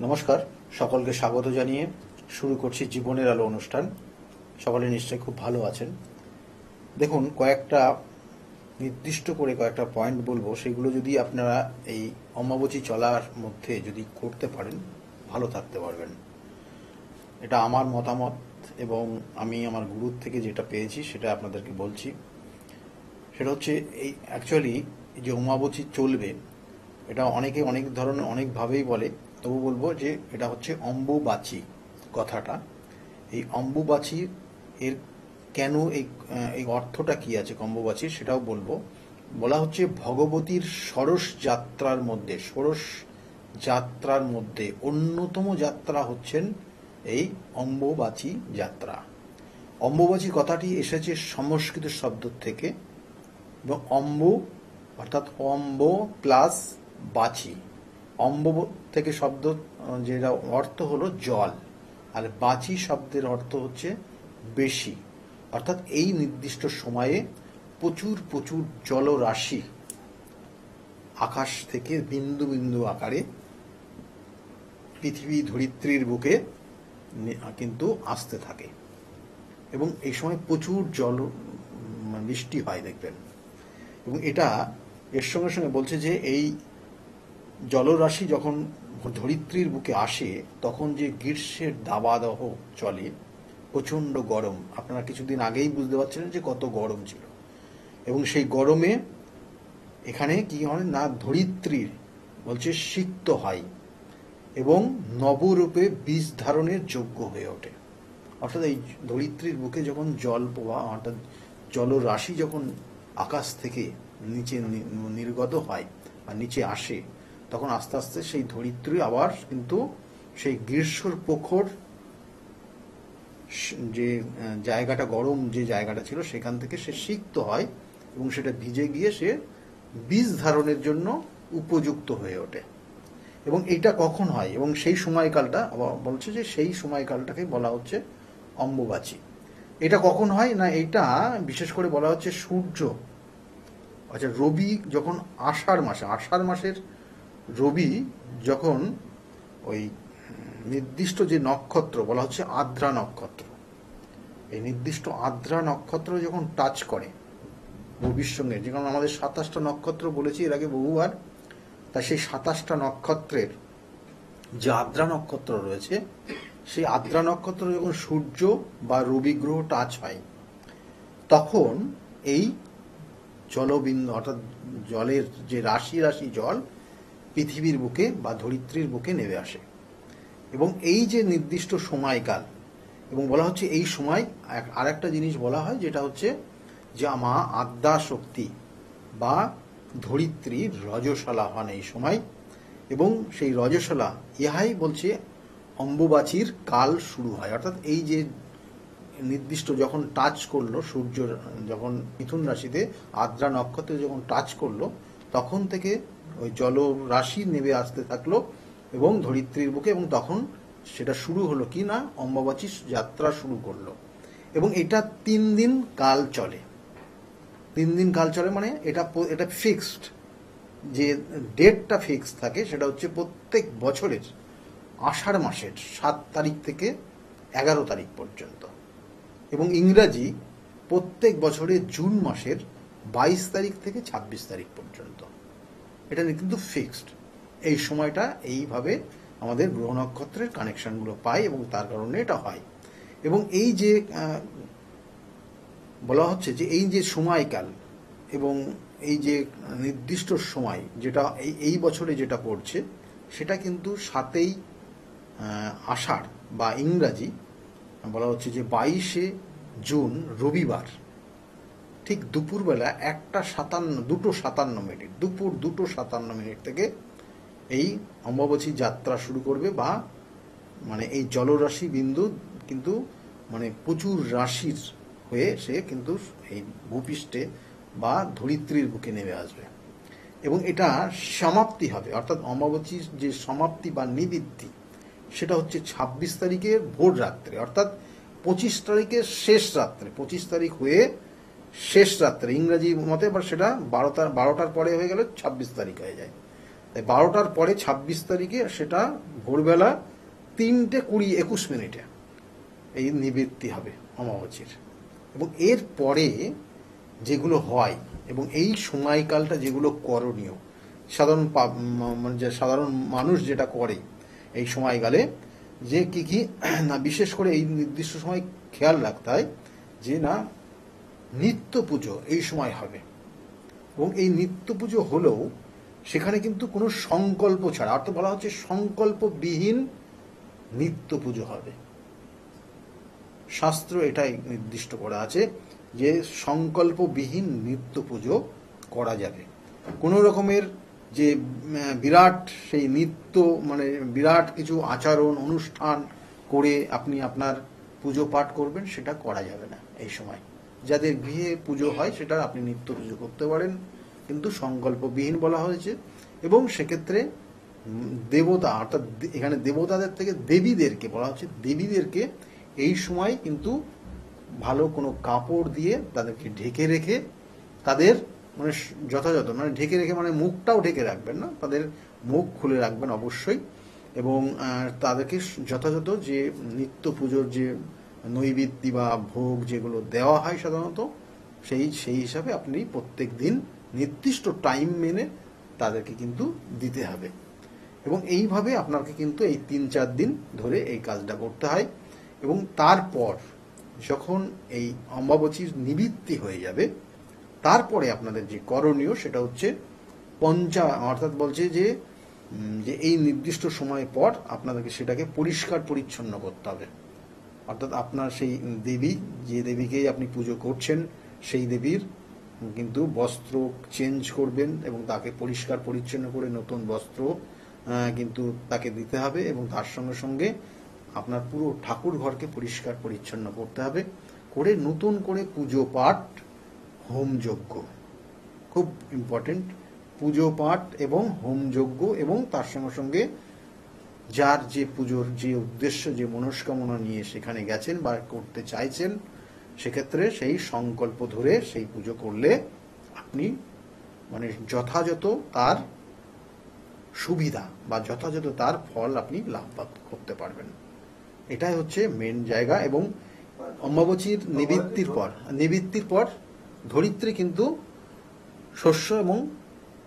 নমস্কার, সকলকে স্বাগত জানিয়ে শুরু করছি জীবনের আলো অনুষ্ঠান। সকলে নিশ্চয়ই খুব ভালো আছেন। দেখুন, কয়েকটা নির্দিষ্ট করে কয়েকটা পয়েন্ট বলবো, সেগুলো যদি আপনারা এই অমাবচী চলার মধ্যে যদি করতে পারেন, ভালো থাকতে পারবেন। এটা আমার মতামত এবং আমি আমার গুরুর থেকে যেটা পেয়েছি সেটা আপনাদেরকে বলছি। সেটা হচ্ছে এই অ্যাকচুয়ালি যে অমাবচী চলবে, এটা অনেকে অনেক ধরনের অনেকভাবেই বলে, তবু বলবো যে এটা হচ্ছে অম্বুবাচী কথাটা। এই অম্বুবাচী এর কেন এই অর্থটা কি আছে অম্বুবাচীর সেটাও বলবো। বলা হচ্ছে ভগবতীর ষোড়শ যাত্রার মধ্যে অন্যতম যাত্রা হচ্ছেন এই অম্বুবাচী যাত্রা। অম্বুবাচী কথাটি এসেছে সংস্কৃত শব্দ থেকে, এবং অম্বু অর্থাৎ অম্ব প্লাস বাচি। অম্ব থেকে শব্দ যেটা অর্থ হলো জল, আর বাচি শব্দের অর্থ হচ্ছে বেশি। অর্থাৎ এই নির্দিষ্ট সময়ে প্রচুর প্রচুর জলরাশি আকাশ থেকে বিন্দু বিন্দু আকারে পৃথিবী ধরিত্রীর বুকে কিন্তু আসতে থাকে, এবং এই সময় প্রচুর জল বৃষ্টি হয় দেখবেন। এবং এটা এর সঙ্গে সঙ্গে বলছে যে এই জলরাশি যখন ধরিত্রীর বুকে আসে তখন যে গ্রীষ্মের দাবাদহ চলে, প্রচণ্ড গরম। আপনারা কিছুদিন আগেই বুঝতে পারছিলেন যে কত গরম ছিল, এবং সেই গরমে এখানে কি হয় না, ধরিত্রীর বলছে সিক্ত হয় এবং নবরূপে বীজ ধারণের যোগ্য হয়ে ওঠে। অর্থাৎ এই ধরিত্রীর বুকে যখন জল প্রবাহ অর্থাৎ জলরাশি যখন আকাশ থেকে নিচে নির্গত হয় বা নিচে আসে, তখন আস্তে আস্তে সেই ধরিত্রী আবার কিন্তু সেই গ্রীষ্মর প্রখর যে জায়গাটা, গরম যে জায়গাটা ছিল সেখান থেকে সে সিক্ত হয় এবং সেটা ভিজে গিয়ে সে বীজ ধারণের জন্য উপযুক্ত হয়ে ওঠে। এবং এইটা কখন হয়, এবং সেই সময়কালটা বলছে যে সেই সময়কালটাকে বলা হচ্ছে অম্বুবাচী। এটা কখন হয় না, এটা বিশেষ করে বলা হচ্ছে সূর্য রবি যখন আষাঢ় মাসের রবি যখন ওই নির্দিষ্ট যে নক্ষত্র বলা হচ্ছে আদ্রা নক্ষত্র, এই নির্দিষ্ট আদ্রা নক্ষত্র যখন টাচ করে রবির সঙ্গে, যেমন আমাদের 27টা নক্ষত্র বলেছি এর আগে বহুবার, তা সেই 27টা নক্ষত্রের যে আদ্রা নক্ষত্র রয়েছে, সেই আদ্রা নক্ষত্র যখন সূর্য বা রবি গ্রহ টাচ হয়, তখন এই জলবিন্দু অর্থাৎ জলের যে রাশি রাশি জল পৃথিবীর বুকে বা ধরিত্রীর বুকে নেমে আসে। এবং এই যে নির্দিষ্ট সময়কাল, এবং বলা হচ্ছে এই সময় আর একটা জিনিস বলা হয়, যেটা হচ্ছে যে মা আদ্যা শক্তি বা ধরিত্রীর রজস্বলা হন এই সময়, এবং সেই রজস্বলা ইহাই বলছে অম্বুবাচীর কাল শুরু হয়। অর্থাৎ এই যে নির্দিষ্ট যখন টাচ করলো সূর্য, যখন মিথুন রাশিতে আদ্রা নক্ষত্রে যখন টাচ করলো, তখন থেকে ওই জলরাশি নেমে আসতে থাকলো এবং ধরিত্রীর বুকে, এবং তখন সেটা শুরু হলো কি না, অম্বুবাচী যাত্রা শুরু করলো। এবং এটা 3 দিন কাল চলে। 3 দিন কাল চলে মানে এটা ফিক্সড, যে ডেটটা ফিক্স থাকে সেটা হচ্ছে প্রত্যেক বছরের আষাঢ় মাসের 7 তারিখ থেকে 11 তারিখ পর্যন্ত, এবং ইংরাজি প্রত্যেক বছরের জুন মাসের 22 তারিখ থেকে 26 তারিখ পর্যন্ত। এটা কিন্তু ফিক্সড। এই সময়টা এইভাবে আমাদের গ্রহ নক্ষত্রের কানেকশনগুলো পাই, এবং তার কারণে এটা হয়। এবং এই যে বলা হচ্ছে যে এই যে সময়কাল এবং এই যে নির্দিষ্ট সময়, যেটা এই বছরে যেটা পড়ছে, সেটা কিন্তু 7ই আষাঢ় বা ইংরাজি বলা হচ্ছে যে 22শে জুন রবিবার ঠিক দুপুরবেলা 2:57 দুপুর 2:57 থেকে এই অম্বুবাচী যাত্রা শুরু করবে, বা মানে এই জলরাশি বিন্দু কিন্তু মানে প্রচুর রাশির হয়ে সে কিন্তু এই ভূপৃষ্ঠে বা ধরিত্রীর বুকে নেমে আসবে। এবং এটা সমাপ্তি হবে, অর্থাৎ অমাবস্যার যে সমাপ্তি বা নিবৃত্তি, সেটা হচ্ছে 26 তারিখের ভোর রাত্রে, অর্থাৎ 25 তারিখের শেষ রাত্রে। 25 তারিখ হয়ে শেষ রাত্রে ইংরাজি মতে, আবার সেটা 12টার পরে হয়ে গেলে 26 তারিখ হয়ে যায়। তাই 12টার পরে 26 তারিখে সেটা ভোরবেলা 3:20-21 এই নিবৃত্তি হবে অমাবস্যার। এবং এর পরে যেগুলো হয় এবং এই সময়কালটা যেগুলো করণীয় মানে যে সাধারণ মানুষ যেটা করে এই সময়কালে, যে কি কি না, বিশেষ করে এই নির্দিষ্ট সময় খেয়াল রাখতে হয় যে না, নিত্য পুজো এই সময় হবে। এবং এই নিত্য পুজো হলেও সেখানে কিন্তু কোনো সংকল্প ছাড়া, অর্থাৎ বলা হচ্ছে সংকল্পবিহীন নিত্য পুজো হবে। শাস্ত্র এটাই নির্দিষ্ট করা আছে যে সংকল্পবিহীন নিত্য পুজো করা যাবে। কোনো রকমের যে বিরাট সেই নিত্য মানে বিরাট কিছু আচরণ অনুষ্ঠান করে আপনি আপনার পুজো পাঠ করবেন, সেটা করা যাবে না এই সময়। যাদের গৃহে পুজো হয় সেটা আপনি নিত্য পুজো করতে পারেন, কিন্তু সংকল্পবিহীন বলা হয়েছে। এবং সেক্ষেত্রে দেবতা, অর্থাৎ এখানে দেবতাদের থেকে দেবীদেরকে বলা হচ্ছে, দেবীদেরকে এই সময় কিন্তু ভালো কোনো কাপড় দিয়ে তাদেরকে ঢেকে রেখে, তাদের মানে যথাযথ মানে ঢেকে রেখে মানে মুখটাও ঢেকে রাখবেন না, তাদের মুখ খুলে রাখবেন অবশ্যই। এবং তাদেরকে যথাযথ যে নিত্য পুজোর যে নৈবেদ্য বা ভোগ যেগুলো দেওয়া হয় সাধারণত, সেই হিসাবে আপনি প্রত্যেক দিন নির্দিষ্ট টাইম মেনে তাদেরকে কিন্তু দিতে হবে। এবং এইভাবে আপনাকে কিন্তু এই 3-4 দিন ধরে এই কাজটা করতে হয়। এবং তারপর যখন এই অমাবস্যার নিবৃত্তি হয়ে যাবে, তারপরে আপনাদের যে করণীয় সেটা হচ্ছে অর্থাৎ বলছে যে এই নির্দিষ্ট সময় পর আপনাদেরকে সেটাকে পরিষ্কার পরিচ্ছন্ন করতে হবে। অর্থাৎ আপনার সেই দেবী, যে দেবীকে আপনি পুজো করছেন, সেই দেবীর কিন্তু বস্ত্র চেঞ্জ করবেন এবং তাকে পরিষ্কার পরিচ্ছন্ন করে নতুন বস্ত্র কিন্তু তাকে দিতে হবে। এবং তার সঙ্গে সঙ্গে আপনার পুরো ঠাকুর ঘরকে পরিষ্কার পরিচ্ছন্ন করতে হবে, করে নতুন করে পুজো পাঠ, হোমযজ্ঞ, খুব ইম্পর্টেন্ট, পুজো পাঠ এবং হোমযজ্ঞ, এবং তার সঙ্গে সঙ্গে যার যে পুজোর যে উদ্দেশ্য, যে মনস্কামনা নিয়ে সেখানে গেছেন বা করতে চাইছেন, সেক্ষেত্রে সেই সংকল্প ধরে সেই পুজো করলে আপনি মানে যথাযথ তার সুবিধা বা যথাযথ তার ফল আপনি লাভ করতে পারবেন। এটাই হচ্ছে মেন জায়গা। এবং অমাবস্যার নিবৃত্তির পর ধরিত্রী কিন্তু শস্য এবং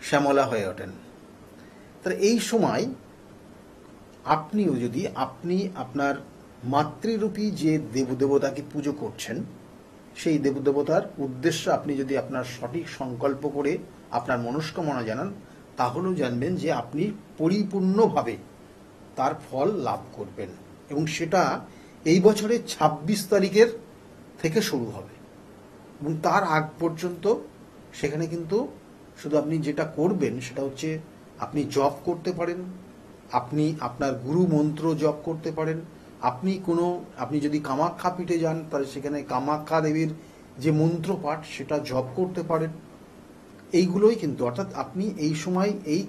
শ্যামলা হয়ে ওঠেন। তাহলে এই সময় আপনিও যদি আপনি আপনার মাতৃরূপী যে দেবদেবতাকে পুজো করছেন, সেই দেবদেবতার উদ্দেশ্যে আপনি যদি আপনার সঠিক সংকল্প করে আপনার মনস্কামনা জানান, তাহলেও জানবেন যে আপনি পরিপূর্ণভাবে তার ফল লাভ করবেন। এবং সেটা এই বছরের 26 তারিখের থেকে শুরু হবে। এবং তার আগ পর্যন্ত সেখানে কিন্তু শুধু আপনি যেটা করবেন সেটা হচ্ছে আপনি জপ করতে পারেন, আপনি আপনার গুরু মন্ত্র জপ করতে পারেন, আপনি যদি কামাখ্যা পীঠে যান তাহলে সেখানে কামাখ্যা দেবীর যে মন্ত্র পাঠ সেটা জপ করতে পারেন। এইগুলোই কিন্তু, অর্থাৎ আপনি এই সময় এই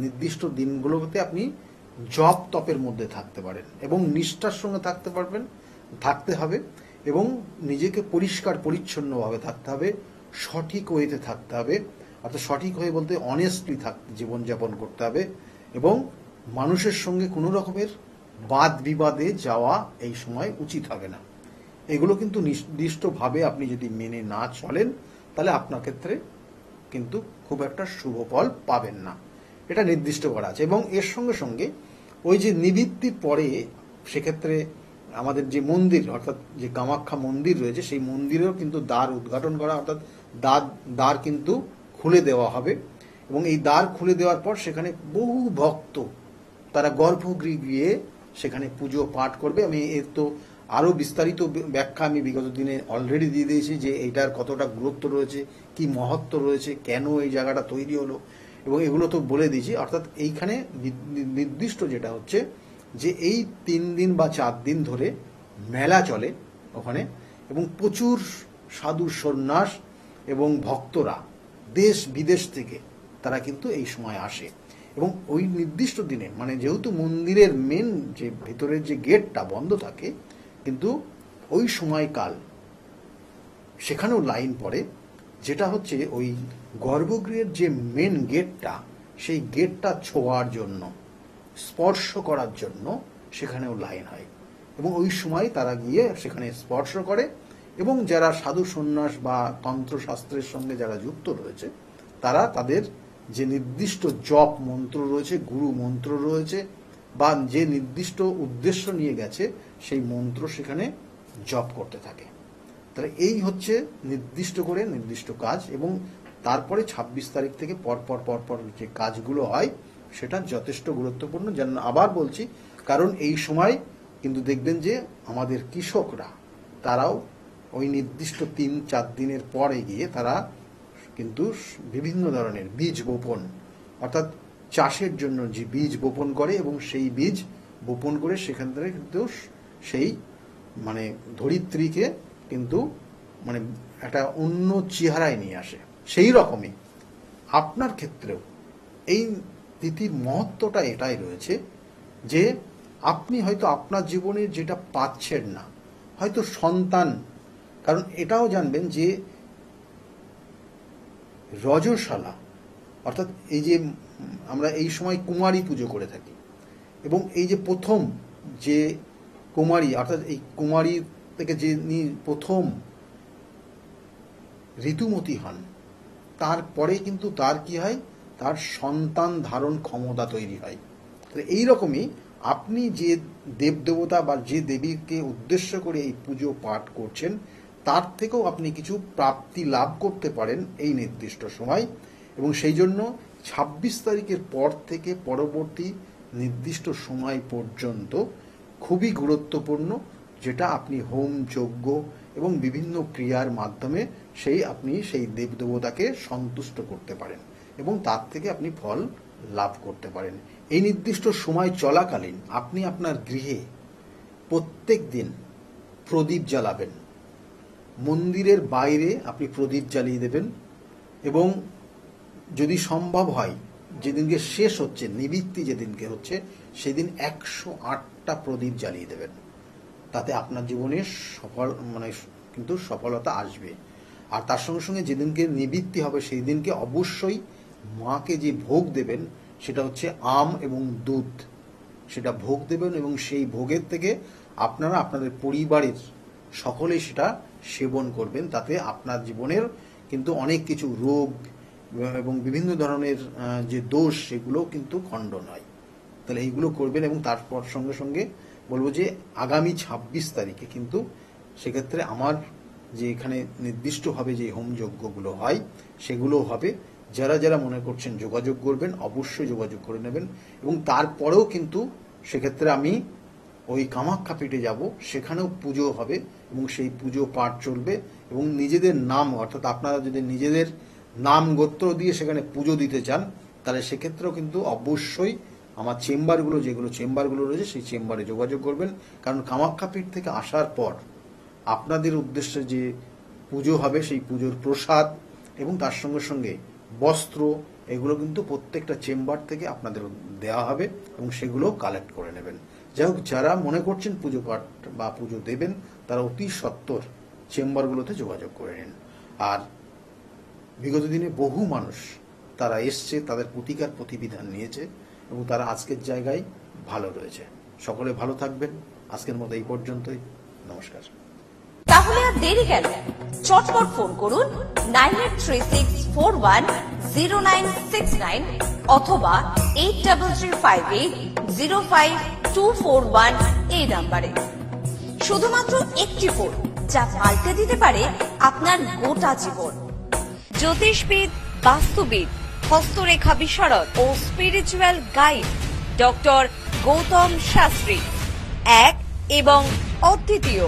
নির্দিষ্ট দিনগুলোতে আপনি জপ তপের মধ্যে থাকতে পারেন এবং নিষ্ঠার সঙ্গে থাকতে হবে এবং নিজেকে পরিষ্কার পরিচ্ছন্নভাবে থাকতে হবে, সঠিক ওয়েতে থাকতে হবে। অর্থাৎ সঠিক হয়ে বলতে অনেস্টলি জীবনযাপন করতে হবে এবং মানুষের সঙ্গে কোনো রকমের বাদ বিবাদে যাওয়া এই সময় উচিত হবে না। এগুলো কিন্তু নির্দিষ্টভাবে আপনি যদি মেনে না চলেন তাহলে আপনার ক্ষেত্রে কিন্তু খুব একটা শুভ ফল পাবেন না, এটা নির্দিষ্ট করা আছে। এবং এর সঙ্গে সঙ্গে ওই যে নিবৃত্তির পরে সেক্ষেত্রে আমাদের যে মন্দির, অর্থাৎ যে কামাখ্যা মন্দির রয়েছে, সেই মন্দিরেও কিন্তু দ্বার উদ্ঘাটন করা, অর্থাৎ দ্বার কিন্তু খুলে দেওয়া হবে। এবং এই দ্বার খুলে দেওয়ার পর সেখানে বহু ভক্ত তারা গর্ভগৃহে গিয়ে সেখানে পুজো পাঠ করবে। আমি এর তো আরও বিস্তারিত ব্যাখ্যা আমি বিগত দিনে অলরেডি দিয়ে দিয়েছি যে এইটার কতটা গুরুত্ব রয়েছে, কি মহত্ব রয়েছে, কেন এই জায়গাটা তৈরি হলো, এবং এগুলো তো বলে দিয়েছি। অর্থাৎ এইখানে নির্দিষ্ট যেটা হচ্ছে যে এই 3 দিন বা 4 দিন ধরে মেলা চলে ওখানে, এবং প্রচুর সাধু সন্ন্যাস এবং ভক্তরা দেশ বিদেশ থেকে তারা কিন্তু এই সময় আসে। এবং ওই নির্দিষ্ট দিনে মানে যেহেতু মন্দিরের মেন যে ভেতরের যে গেটটা বন্ধ থাকে, কিন্তু ওই সময়কাল সেখানেও লাইন পড়ে, যেটা হচ্ছে ওই গর্ভগৃহের যে মেন গেটটা সেই গেটটা ছোঁয়ার জন্য, স্পর্শ করার জন্য সেখানেও লাইন হয় এবং ওই সময় তারা গিয়ে সেখানে স্পর্শ করে। এবং যারা সাধু সন্ন্যাস বা তন্ত্রশাস্ত্রের সঙ্গে যারা যুক্ত রয়েছে, তারা তাদের যে নির্দিষ্ট জপ মন্ত্র রয়েছে, গুরু মন্ত্র রয়েছে, বা যে নির্দিষ্ট উদ্দেশ্য নিয়ে গেছে সেই মন্ত্র সেখানে জপ করতে থাকে। তাহলে এই হচ্ছে নির্দিষ্ট করে নির্দিষ্ট কাজ। এবং তারপরে 26 তারিখ থেকে পরপর যে কাজগুলো হয় সেটা যথেষ্ট গুরুত্বপূর্ণ। যেন আবার বলছি, কারণ এই সময় কিন্তু দেখবেন যে আমাদের কৃষকরা তারাও ওই নির্দিষ্ট 3-4 দিনের পরে গিয়ে তারা কিন্তু বিভিন্ন ধরনের বীজ বপন, অর্থাৎ চাষের জন্য যে বীজ বপন করে এবং সেই বীজ বপন করে সেখান থেকে কিন্তু সেই মানে ধরিত্রীকে কিন্তু মানে একটা অন্য চেহারায় নিয়ে আসে। সেই রকমই আপনার ক্ষেত্রেও এই তিথির মহত্বটা এটাই রয়েছে যে আপনি হয়তো আপনার জীবনে যেটা পাচ্ছেন না, হয়তো সন্তান, কারণ এটাও জানবেন যে রজশালা অর্থাৎ এই যে আমরা এই সময় কুমারী পুজো করে থাকি, এবং এই যে প্রথম যে কুমারী অর্থাৎ এই কুমারী থেকে যিনি প্রথম ঋতুমতী হন, তারপরে কিন্তু তার কি হয়, তার সন্তান ধারণ ক্ষমতা তৈরি হয়। এইরকমই আপনি যে দেবদেবতা বা যে দেবীকে উদ্দেশ্য করে এই পুজো পাঠ করছেন, তার থেকেও আপনি কিছু প্রাপ্তি লাভ করতে পারেন এই নির্দিষ্ট সময়। এবং সেই জন্য 26 তারিখের পর থেকে পরবর্তী নির্দিষ্ট সময় পর্যন্ত খুবই গুরুত্বপূর্ণ, যেটা আপনি হোম যজ্ঞ এবং বিভিন্ন ক্রিয়ার মাধ্যমে আপনি সেই দেবদেবতাকে সন্তুষ্ট করতে পারেন এবং তার থেকে আপনি ফল লাভ করতে পারেন। এই নির্দিষ্ট সময় চলাকালীন আপনি আপনার গৃহে প্রত্যেক দিন প্রদীপ জ্বালাবেন, মন্দিরের বাইরে আপনি প্রদীপ জ্বালিয়ে দেবেন, এবং যদি সম্ভব হয় যেদিনকে শেষ হচ্ছে, নিবৃত্তি যেদিনকে হচ্ছে, সেদিন 108টা প্রদীপ জ্বালিয়ে দেবেন। তাতে আপনার জীবনে কিন্তু সফলতা আসবে। আর তার সঙ্গে সঙ্গে যেদিনকে নিবৃত্তি হবে সেই দিনকে অবশ্যই মাকে যে ভোগ দেবেন সেটা হচ্ছে আম এবং দুধ, সেটা ভোগ দেবেন এবং সেই ভোগের থেকে আপনারা আপনাদের পরিবারের সকলেই সেটা সেবন করবেন। তাতে আপনার জীবনের কিন্তু অনেক কিছু রোগ এবং বিভিন্ন ধরনের যে দোষ সেগুলো কিন্তু খণ্ডন হয়। তাহলে এইগুলো করবেন। এবং তারপর সঙ্গে সঙ্গে বলবো যে আগামী 26 তারিখে কিন্তু সেক্ষেত্রে আমার যে এখানে নির্দিষ্টভাবে যে হোম যজ্ঞগুলো হয় সেগুলো হবে। যারা যারা মনে করছেন যোগাযোগ করবেন, অবশ্যই যোগাযোগ করে নেবেন। এবং তারপরেও কিন্তু সেক্ষেত্রে আমি ওই কামাখ্যা পীঠে যাব, সেখানেও পুজো হবে এবং সেই পুজো পাঠ চলবে। এবং নিজেদের নাম অর্থাৎ আপনারা যদি নিজেদের নাম গোত্র দিয়ে সেখানে পুজো দিতে চান, তাহলে সেক্ষেত্রেও কিন্তু অবশ্যই আমার যেগুলো চেম্বারগুলো রয়েছে সেই চেম্বারে যোগাযোগ করবেন। কারণ কামাখ্যা পীঠ থেকে আসার পর আপনাদের উদ্দেশ্যে যে পুজো হবে সেই পুজোর প্রসাদ এবং তার সঙ্গে সঙ্গে বস্ত্র, এগুলো কিন্তু প্রত্যেকটা চেম্বার থেকে আপনাদের দেওয়া হবে এবং সেগুলো কালেক্ট করে নেবেন। যাই হোক, যারা মনে করছেন পুজো পাঠ বা পুজো দেবেন তারা অতি সত্বর চেম্বারগুলোতে যোগাযোগ করে নিন। আর বিগত দিনে বহু মানুষ তারা এসছে, তাদের প্রতিকার প্রতিবিধান নিয়েছে এবং তারা আজকের জায়গায় ভালো রয়েছে। সকলে ভালো থাকবেন। আজকের মতো এই পর্যন্তই। নমস্কার। তাহলে আর দেরি কেন, চটপট ফোন করুন 9836410969 অথবা 8335805241 এই নাম্বারে। শুধুমাত্র একটি ফোন যা পাল্টে দিতে পারে আপনার গোটা জীবন। জ্যোতিষবিদ, বাস্তুবিদ, হস্তরেখা বিশারদ ও spiritual guide doctor Gautam Shastri, এক এবং অদ্বিতীয়।